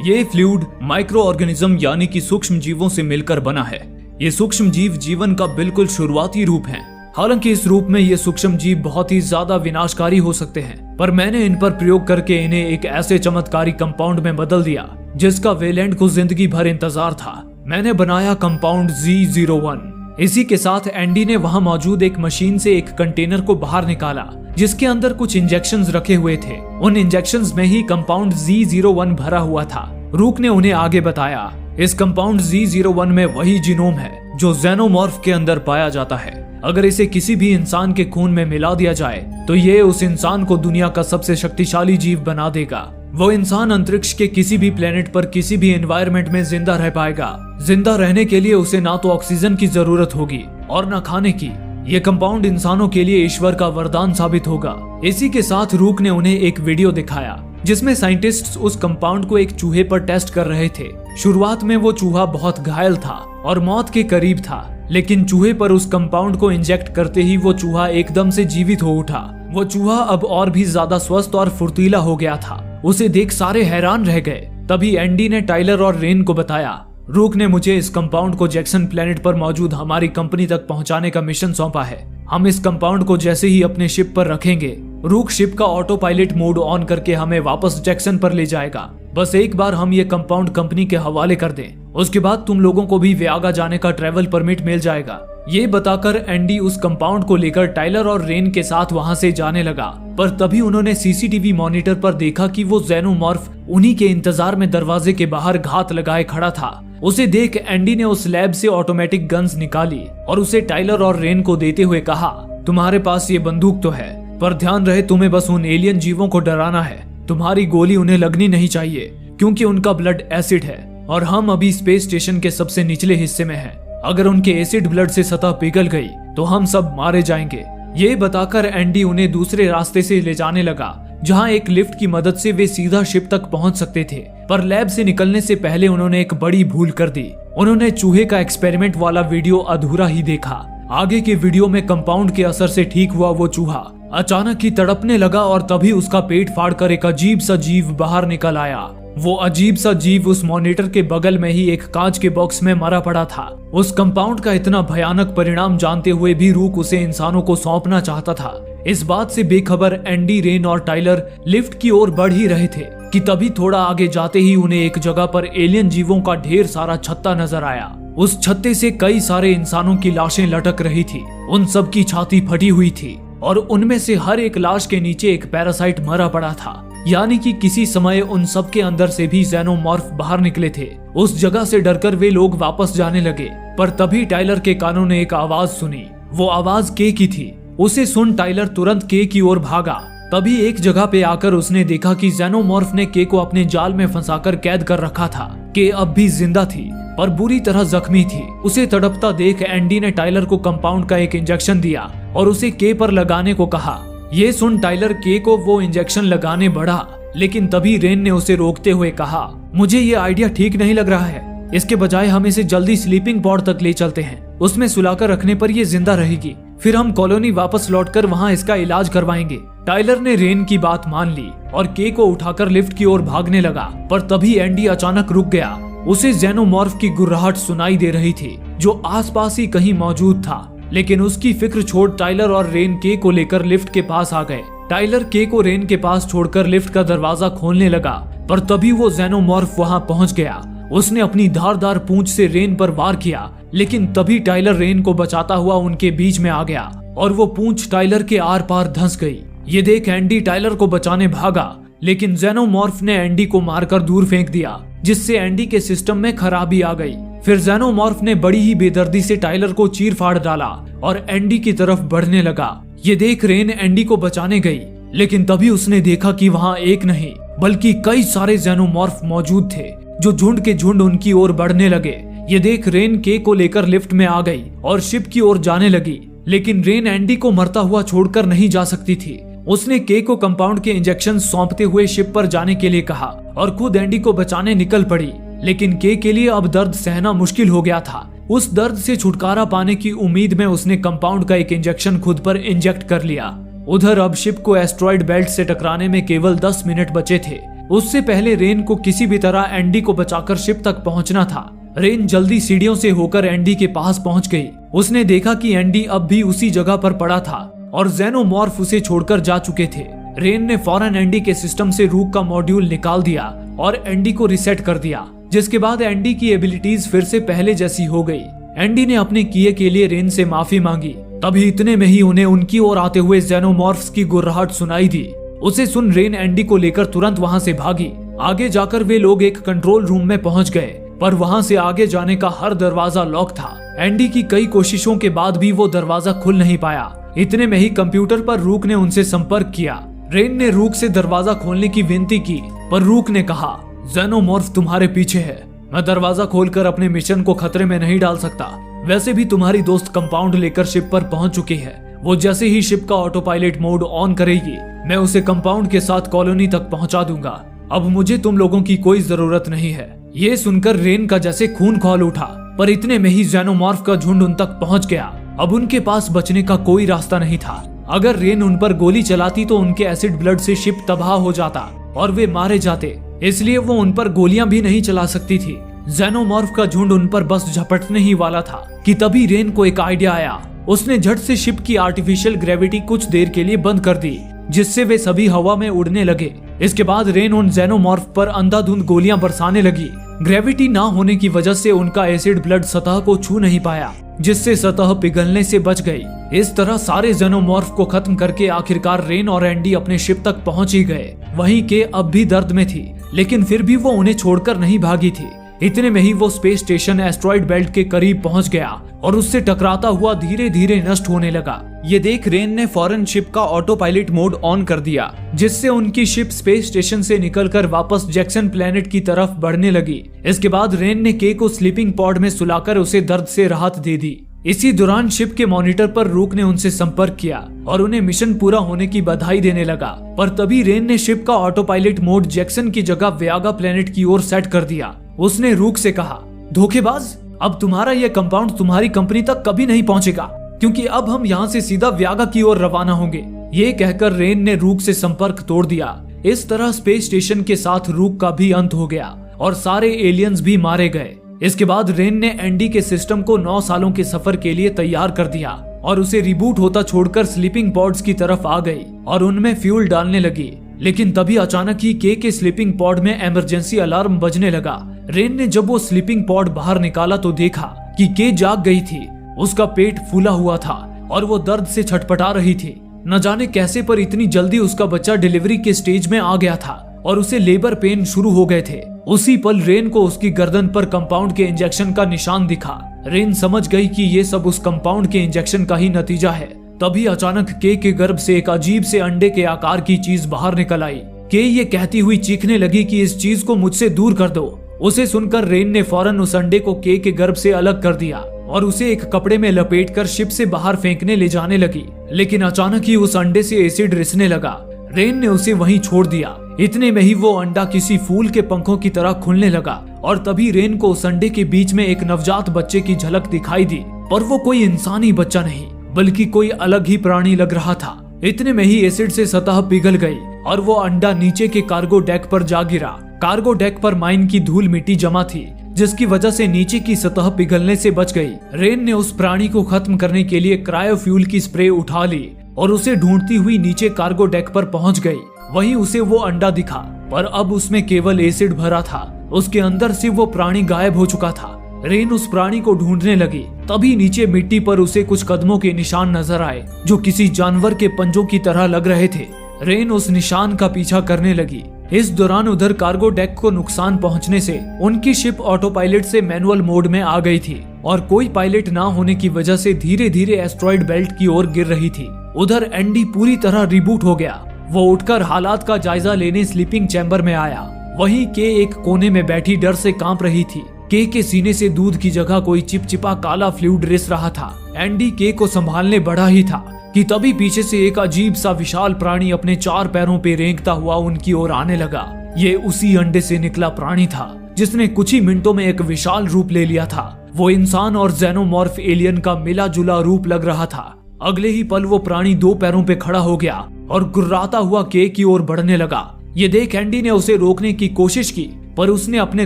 ये फ्लूइड माइक्रो ऑर्गेनिज्म यानी कि सूक्ष्म जीवों से मिलकर बना है। ये सूक्ष्म जीव जीवन का बिल्कुल शुरुआती रूप है। हालांकि इस रूप में ये सूक्ष्म जीव बहुत ही ज्यादा विनाशकारी हो सकते हैं, पर मैंने इन पर प्रयोग करके इन्हें एक ऐसे चमत्कारी कंपाउंड में बदल दिया जिसका वेलैंड को जिंदगी भर इंतजार था। मैंने बनाया कंपाउंड Z01। इसी के साथ एंडी ने वहां मौजूद एक मशीन से एक कंटेनर को बाहर निकाला जिसके अंदर कुछ इंजेक्शंस रखे हुए थे। उन इंजेक्शंस में ही कंपाउंड Z01 भरा हुआ था। रूक ने उन्हें आगे बताया, इस कंपाउंड Z01 में वही जीनोम है जो जेनोमॉर्फ के अंदर पाया जाता है। अगर इसे किसी भी इंसान के खून में मिला दिया जाए तो ये उस इंसान को दुनिया का सबसे शक्तिशाली जीव बना देगा। वो इंसान अंतरिक्ष के किसी भी प्लेनेट पर किसी भी एनवायरनमेंट में जिंदा रह पाएगा। जिंदा रहने के लिए उसे ना तो ऑक्सीजन की जरूरत होगी और ना खाने की। ये कंपाउंड इंसानों के लिए ईश्वर का वरदान साबित होगा। इसी के साथ रूक ने उन्हें एक वीडियो दिखाया जिसमें साइंटिस्ट्स उस कंपाउंड को एक चूहे पर टेस्ट कर रहे थे। शुरुआत में वो चूहा बहुत घायल था और मौत के करीब था, लेकिन चूहे पर उस कंपाउंड को इंजेक्ट करते ही वो चूहा एकदम से जीवित हो उठा। वो चूहा अब और भी ज्यादा स्वस्थ और फुर्तीला हो गया था। उसे देख सारे हैरान रह गए। तभी एंडी ने टाइलर और रेन को बताया, रूक ने मुझे इस कंपाउंड को जैक्सन प्लेनेट पर मौजूद हमारी कंपनी तक पहुंचाने का मिशन सौंपा है। हम इस कंपाउंड को जैसे ही अपने शिप पर रखेंगे, रूक शिप का ऑटो पायलट मोड ऑन करके हमें वापस जैक्सन पर ले जाएगा। बस एक बार हम ये कंपाउंड कंपनी के हवाले कर दें, उसके बाद तुम लोगों को भी व्यागा जाने का ट्रैवल परमिट मिल जाएगा। ये बताकर एंडी उस कंपाउंड को लेकर टाइलर और रेन के साथ वहां से जाने लगा। पर तभी उन्होंने सीसीटीवी मॉनिटर पर देखा कि वो जेनोमॉर्फ उन्हीं के इंतजार में दरवाजे के बाहर घात लगाए खड़ा था। उसे देख एंडी ने उस लैब से ऑटोमेटिक गन्स निकाली और उसे टाइलर और रेन को देते हुए कहा, तुम्हारे पास ये बंदूक तो है, पर ध्यान रहे तुम्हें बस उन एलियन जीवों को डराना है। तुम्हारी गोली उन्हें लगनी नहीं चाहिए क्योंकि उनका ब्लड एसिड है और हम अभी स्पेस स्टेशन के सबसे निचले हिस्से में हैं। अगर उनके एसिड ब्लड से सतह पिघल गई तो हम सब मारे जाएंगे। ये बताकर एंडी उन्हें दूसरे रास्ते से ले जाने लगा जहां एक लिफ्ट की मदद से वे सीधा शिप तक पहुंच सकते थे। पर लैब से निकलने से पहले उन्होंने एक बड़ी भूल कर दी। उन्होंने चूहे का एक्सपेरिमेंट वाला वीडियो अधूरा ही देखा। आगे के वीडियो में कंपाउंड के असर से ठीक हुआ वो चूहा अचानक ही तड़पने लगा और तभी उसका पेट फाड़कर एक अजीब सा जीव बाहर निकल आया। वो अजीब सा जीव उस मॉनिटर के बगल में ही एक कांच के बॉक्स में मरा पड़ा था। उस कंपाउंड का इतना भयानक परिणाम जानते हुए भी रूक उसे इंसानों को सौंपना चाहता था। इस बात से बेखबर एंडी, रेन और टाइलर लिफ्ट की ओर बढ़ ही रहे थे कि तभी थोड़ा आगे जाते ही उन्हें एक जगह पर एलियन जीवों का ढेर सारा छत्ता नजर आया। उस छत्ते से कई सारे इंसानों की लाशें लटक रही थी। उन सब की छाती फटी हुई थी और उनमें से हर एक लाश के नीचे एक पैरासाइट मरा पड़ा था। यानी कि किसी समय उन सब के अंदर से भी जेनोमॉर्फ बाहर निकले थे। उस जगह से डरकर वे लोग वापस जाने लगे। पर तभी टाइलर के कानों ने एक आवाज सुनी। वो आवाज के की थी। उसे सुन टाइलर तुरंत के की ओर भागा। तभी एक जगह पे आकर उसने देखा कि जेनोमॉर्फ ने के को अपने जाल में फंसाकर कैद कर रखा था। के अब भी जिंदा थी पर बुरी तरह जख्मी थी। उसे तड़पता देख एंडी ने टाइलर को कंपाउंड का एक इंजेक्शन दिया और उसे के पर लगाने को कहा। ये सुन टाइलर के को वो इंजेक्शन लगाने बढ़ा, लेकिन तभी रेन ने उसे रोकते हुए कहा, मुझे ये आइडिया ठीक नहीं लग रहा है। इसके बजाय हम इसे जल्दी स्लीपिंग पॉड तक ले चलते हैं। उसमें सुलाकर रखने पर ये जिंदा रहेगी। फिर हम कॉलोनी वापस लौटकर वहाँ इसका इलाज करवाएंगे। टाइलर ने रेन की बात मान ली और के को उठाकर लिफ्ट की ओर भागने लगा, पर तभी एंडी अचानक रुक गया। उसे जेनोमॉर्फ की गुर्राहट सुनाई दे रही थी जो आसपास ही कहीं मौजूद था, लेकिन उसकी फिक्र छोड़ टाइलर और रेन के को लेकर लिफ्ट के पास आ गए। टाइलर के को रेन के पास छोड़कर लिफ्ट का दरवाजा खोलने लगा, पर तभी वो जेनोमॉर्फ वहां पहुंच गया। उसने अपनी धारदार पूंछ से रेन पर वार किया, लेकिन तभी टाइलर रेन को बचाता हुआ उनके बीच में आ गया और वो पूंछ टाइलर के आर पार धंस गई। ये देख एंडी टाइलर को बचाने भागा, लेकिन जेनोमॉर्फ ने एंडी को मारकर दूर फेंक दिया, जिससे एंडी के सिस्टम में खराबी आ गई। फिर जेनोमॉर्फ ने बड़ी ही बेदर्दी से टाइलर को चीर फाड़ डाला और एंडी की तरफ बढ़ने लगा। ये देख रेन एंडी को बचाने गई, लेकिन तभी उसने देखा कि वहाँ एक नहीं बल्कि कई सारे जेनोमॉर्फ मौजूद थे जो झुंड के झुंड उनकी ओर बढ़ने लगे। ये देख रेन के को लेकर लिफ्ट में आ गई और शिप की ओर जाने लगी, लेकिन रेन एंडी को मरता हुआ छोड़कर नहीं जा सकती थी। उसने के को कंपाउंड के इंजेक्शन सौंपते हुए शिप पर जाने के लिए कहा और खुद एंडी को बचाने निकल पड़ी, लेकिन के लिए अब दर्द सहना मुश्किल हो गया था। उस दर्द से छुटकारा पाने की उम्मीद में उसने कंपाउंड का एक इंजेक्शन खुद पर इंजेक्ट कर लिया। उधर अब शिप को एस्ट्रॉइड बेल्ट से टकराने में केवल 10 मिनट बचे थे। उससे पहले रेन को किसी भी तरह एंडी को बचाकर शिप तक पहुंचना था। रेन जल्दी सीढ़ियों से होकर एंडी के पास पहुंच गई। उसने देखा कि एंडी अब भी उसी जगह पर पड़ा था और जेनोमॉर्फ उसे छोड़कर जा चुके थे। रेन ने फौरन एंडी के सिस्टम से रूक का मॉड्यूल निकाल दिया और एंडी को रिसेट कर दिया, जिसके बाद एंडी की एबिलिटीज फिर से पहले जैसी हो गई। एंडी ने अपने किए के लिए रेन से माफी मांगी। तभी इतने में ही उन्हें उनकी ओर आते हुए जेनोमॉर्फ्स की गुर्राहट सुनाई दी। उसे सुन रेन एंडी को लेकर तुरंत वहां से भागी। आगे जाकर वे लोग एक कंट्रोल रूम में पहुंच गए, पर वहां से आगे जाने का हर दरवाजा लॉक था। एंडी की कई कोशिशों के बाद भी वो दरवाजा खुल नहीं पाया। इतने में ही कंप्यूटर पर रूक ने उनसे संपर्क किया। रेन ने रूक से दरवाजा खोलने की विनती की, पर रूक ने कहा, जेनोमॉर्फ तुम्हारे पीछे है। मैं दरवाजा खोलकर अपने मिशन को खतरे में नहीं डाल सकता। वैसे भी तुम्हारी दोस्त कंपाउंड लेकर शिप पर पहुंच चुकी है। वो जैसे ही शिप का ऑटो पायलट मोड ऑन करेगी, मैं उसे कंपाउंड के साथ कॉलोनी तक पहुंचा दूंगा। अब मुझे तुम लोगों की कोई जरूरत नहीं है। ये सुनकर रेन का जैसे खून खौल उठा, पर इतने में ही जेनोमॉर्फ का झुंड उन तक पहुंच गया। अब उनके पास बचने का कोई रास्ता नहीं था। अगर रेन उन पर गोली चलाती तो उनके एसिड ब्लड से शिप तबाह हो जाता और वे मारे जाते, इसलिए वो उन पर गोलियां भी नहीं चला सकती थी। जेनोमॉर्फ का झुंड उन पर बस झपटने ही वाला था कि तभी रेन को एक आइडिया आया। उसने झट से शिप की आर्टिफिशियल ग्रेविटी कुछ देर के लिए बंद कर दी, जिससे वे सभी हवा में उड़ने लगे। इसके बाद रेन उन जेनोमॉर्फ पर अंधाधुंध गोलियां बरसाने लगी। ग्रेविटी ना होने की वजह से उनका एसिड ब्लड सतह को छू नहीं पाया, जिससे सतह पिघलने से बच गई। इस तरह सारे जेनोमॉर्फ को खत्म करके आखिरकार रेन और एंडी अपने शिप तक पहुंच ही गए। वहीं के अब भी दर्द में थी, लेकिन फिर भी वो उन्हें छोड़कर नहीं भागी थी। इतने में ही वो स्पेस स्टेशन एस्ट्रॉइड बेल्ट के करीब पहुंच गया और उससे टकराता हुआ धीरे धीरे नष्ट होने लगा। ये देख रेन ने फौरन शिप का ऑटो पायलट मोड ऑन कर दिया, जिससे उनकी शिप स्पेस स्टेशन से निकलकर वापस जैक्सन प्लेनेट की तरफ बढ़ने लगी। इसके बाद रेन ने के को स्लीपिंग पॉड में सुलाकर उसे दर्द से राहत दे दी। इसी दौरान शिप के मॉनिटर पर रूक ने उनसे संपर्क किया और उन्हें मिशन पूरा होने की बधाई देने लगा। पर तभी रेन ने शिप का ऑटो पायलट मोड जैक्सन की जगह व्यागा प्लेनेट की ओर सेट कर दिया। उसने रूक से कहा, धोखेबाज, अब तुम्हारा यह कंपाउंड तुम्हारी कंपनी तक कभी नहीं पहुंचेगा, क्योंकि अब हम यहाँ से सीधा व्यागा की ओर रवाना होंगे। ये कहकर रेन ने रूक से संपर्क तोड़ दिया। इस तरह स्पेस स्टेशन के साथ रूक का भी अंत हो गया और सारे एलियंस भी मारे गए। इसके बाद रेन ने एंडी के सिस्टम को 9 सालों के सफर के लिए तैयार कर दिया और उसे रिबूट होता छोड़कर स्लीपिंग पॉड्स की तरफ आ गई और उनमें फ्यूल डालने लगी। लेकिन तभी अचानक ही के स्लीपिंग पॉड में इमरजेंसी अलार्म बजने लगा। रेन ने जब वो स्लीपिंग पॉड बाहर निकाला तो देखा कि के जाग गई थी। उसका पेट फूला हुआ था और वो दर्द से छटपटा रही थी। न जाने कैसे पर इतनी जल्दी उसका बच्चा डिलीवरी के स्टेज में आ गया था और उसे लेबर पेन शुरू हो गए थे। उसी पल रेन को उसकी गर्दन पर कंपाउंड के इंजेक्शन का निशान दिखा। रेन समझ गई कि ये सब उस कंपाउंड के इंजेक्शन का ही नतीजा है। तभी अचानक के गर्भ से एक अजीब से अंडे के आकार की चीज बाहर निकल आई। के ये कहती हुई चीखने लगी कि इस चीज को मुझसे दूर कर दो। उसे सुनकर रेन ने फौरन उस अंडे को के गर्भ से अलग कर दिया और उसे एक कपड़े में लपेटकर शिप से बाहर फेंकने ले जाने लगी। लेकिन अचानक ही उस अंडे से एसिड रिसने लगा। रेन ने उसे वहीं छोड़ दिया। इतने में ही वो अंडा किसी फूल के पंखों की तरह खुलने लगा और तभी रेन को उस अंडे के बीच में एक नवजात बच्चे की झलक दिखाई दी। पर वो कोई इंसानी बच्चा नहीं बल्कि कोई अलग ही प्राणी लग रहा था। इतने में ही एसिड से सतह पिघल गई और वो अंडा नीचे के कार्गो डेक पर जा गिरा। कार्गो डेक पर माइन की धूल मिट्टी जमा थी जिसकी वजह से नीचे की सतह पिघलने से बच गई। रेन ने उस प्राणी को खत्म करने के लिए क्रायोफ्यूल की स्प्रे उठा ली और उसे ढूंढती हुई नीचे कार्गो डेक पर पहुंच गई। वहीं उसे वो अंडा दिखा पर अब उसमें केवल एसिड भरा था। उसके अंदर से वो प्राणी गायब हो चुका था। रेन उस प्राणी को ढूंढने लगी। तभी नीचे मिट्टी पर उसे कुछ कदमों के निशान नजर आए जो किसी जानवर के पंजों की तरह लग रहे थे। रेन उस निशान का पीछा करने लगी। इस दौरान उधर कार्गो डेक को नुकसान पहुंचने से उनकी शिप ऑटो पायलट से मैनुअल मोड में आ गई थी और कोई पायलट ना होने की वजह से धीरे धीरे एस्ट्रॉइड बेल्ट की ओर गिर रही थी। उधर एंडी पूरी तरह रिबूट हो गया। वो उठकर हालात का जायजा लेने स्लीपिंग चैम्बर में आया। वहीं के एक कोने में बैठी डर से कांप रही थी। के सीने से दूध की जगह कोई चिपचिपा काला फ्लूइड रिस रहा था। एंडी के को संभालने बढ़ा ही था कि तभी पीछे से एक अजीब सा विशाल प्राणी अपने 4 पैरों पे रेंगता हुआ उनकी ओर आने लगा। ये उसी अंडे से निकला प्राणी था जिसने कुछ ही मिनटों में एक विशाल रूप ले लिया था। वो इंसान और जेनोमॉर्फ एलियन का मिला जुला रूप लग रहा था। अगले ही पल वो प्राणी 2 पैरों पे खड़ा हो गया और गुर्राता हुआ के की ओर बढ़ने लगा। ये देख एंडी ने उसे रोकने की कोशिश की पर उसने अपने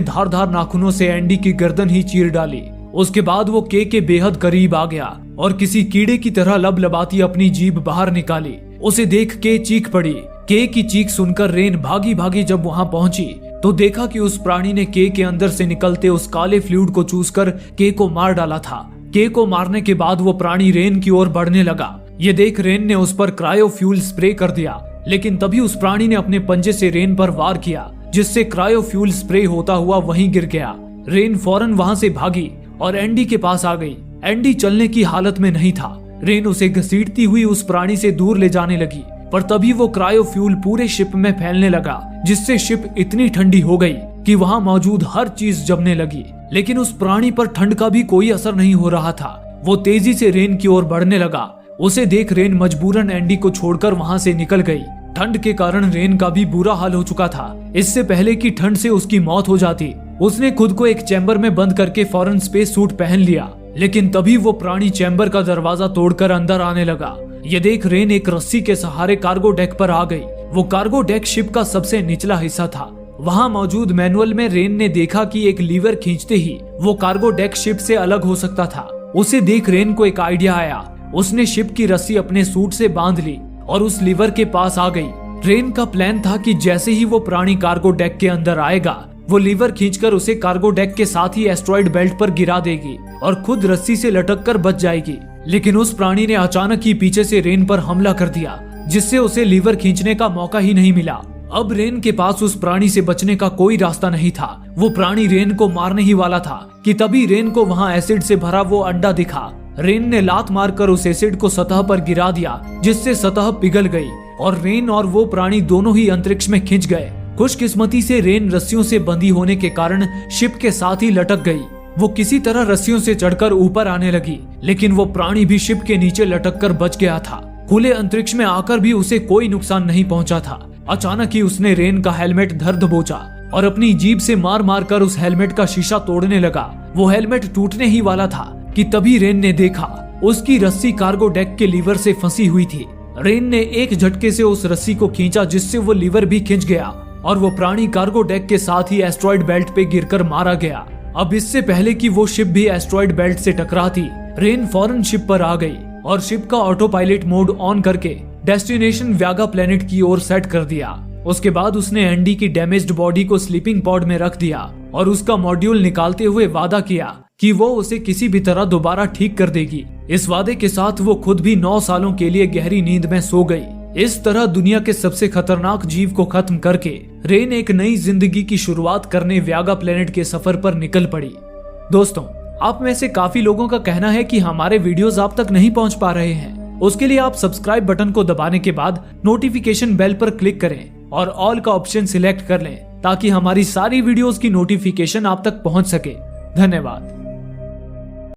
धारदार नाखूनों से एंडी की गर्दन ही चीर डाली। उसके बाद वो के बेहद करीब आ गया और किसी कीड़े की तरह लबलबाती अपनी जीभ बाहर निकाली। उसे देख के चीख पड़ी। के की चीख सुनकर रेन भागी भागी जब वहां पहुंची तो देखा कि उस प्राणी ने के अंदर से निकलते उस काले फ्लूइड को चूसकर के को मार डाला था। के को मारने के बाद वो प्राणी रेन की ओर बढ़ने लगा। ये देख रेन ने उस पर क्रायोफ्यूल स्प्रे कर दिया लेकिन तभी उस प्राणी ने अपने पंजे से रेन पर वार किया जिससे क्रायोफ्यूल स्प्रे होता हुआ वहीं गिर गया। रेन फौरन वहां से भागी और एंडी के पास आ गई। एंडी चलने की हालत में नहीं था। रेन उसे घसीटती हुई उस प्राणी से दूर ले जाने लगी पर तभी वो क्रायोफ्यूल पूरे शिप में फैलने लगा जिससे शिप इतनी ठंडी हो गई कि वहां मौजूद हर चीज जमने लगी। लेकिन उस प्राणी पर ठंड का भी कोई असर नहीं हो रहा था। वो तेजी से रेन की ओर बढ़ने लगा। उसे देख रेन मजबूरन एंडी को छोड़कर वहां से निकल गई। ठंड के कारण रेन का भी बुरा हाल हो चुका था। इससे पहले कि ठंड से उसकी मौत हो जाती उसने खुद को एक चैम्बर में बंद करके फौरन स्पेस सूट पहन लिया। लेकिन तभी वो प्राणी चैम्बर का दरवाजा तोड़कर अंदर आने लगा। ये देख रेन एक रस्सी के सहारे कार्गो डेक पर आ गई। वो कार्गो डेक शिप का सबसे निचला हिस्सा था। वहां मौजूद मैनुअल में रेन ने देखा कि एक लीवर खींचते ही वो कार्गो डेक शिप से अलग हो सकता था। उसे देख रेन को एक आइडिया आया। उसने शिप की रस्सी अपने सूट से बांध ली और उस लीवर के पास आ गई। रेन का प्लान था कि जैसे ही वो प्राणी कार्गो डेक के अंदर आएगा वो लीवर खींचकर उसे कार्गो डेक के साथ ही एस्ट्रॉइड बेल्ट पर गिरा देगी और खुद रस्सी से लटककर बच जाएगी। लेकिन उस प्राणी ने अचानक ही पीछे से रेन पर हमला कर दिया जिससे उसे लीवर खींचने का मौका ही नहीं मिला। अब रेन के पास उस प्राणी से बचने का कोई रास्ता नहीं था। वो प्राणी रेन को मारने ही वाला था कि तभी रेन को वहां एसिड से भरा वो अंडा दिखा। रेन ने लात मारकर उस एसिड को सतह पर गिरा दिया जिससे सतह पिघल गई और रेन और वो प्राणी दोनों ही अंतरिक्ष में खिंच गए। खुशकिस्मती से रेन रस्सियों से बंधी होने के कारण शिप के साथ ही लटक गई। वो किसी तरह रस्सियों से चढ़कर ऊपर आने लगी लेकिन वो प्राणी भी शिप के नीचे लटककर बच गया था। खुले अंतरिक्ष में आकर भी उसे कोई नुकसान नहीं पहुंचा था। अचानक ही उसने रेन का हेलमेट धर दबोचा और अपनी जीभ से मार मार कर उस हेलमेट का शीशा तोड़ने लगा। वो हेलमेट टूटने ही वाला था कि तभी रेन ने देखा उसकी रस्सी कार्गो डेक के लीवर से फंसी हुई थी। रेन ने एक झटके से उस रस्सी को खींचा जिससे वो लीवर भी खिंच गया और वो प्राणी कार्गो डेक के साथ ही एस्ट्रॉइड बेल्ट पे गिरकर मारा गया। अब इससे पहले कि वो शिप भी एस्ट्रॉइड बेल्ट से टकराती रेन फौरन शिप पर आ गई और शिप का ऑटो पायलट मोड ऑन करके डेस्टिनेशन व्यागा प्लेनेट की ओर सेट कर दिया। उसके बाद उसने एंडी की डैमेज्ड बॉडी को स्लीपिंग पॉड में रख दिया और उसका मॉड्यूल निकालते हुए वादा किया कि वो उसे किसी भी तरह दोबारा ठीक कर देगी। इस वादे के साथ वो खुद भी 9 सालों के लिए गहरी नींद में सो गई। इस तरह दुनिया के सबसे खतरनाक जीव को खत्म करके रेन एक नई जिंदगी की शुरुआत करने व्यागा प्लेनेट के सफर पर निकल पड़ी। दोस्तों, आप में से काफी लोगों का कहना है कि हमारे वीडियोस आप तक नहीं पहुंच पा रहे हैं। उसके लिए आप सब्सक्राइब बटन को दबाने के बाद नोटिफिकेशन बेल पर क्लिक करें और ऑल का ऑप्शन सिलेक्ट कर लें ताकि हमारी सारी वीडियोस की नोटिफिकेशन आप तक पहुंच सके। धन्यवाद।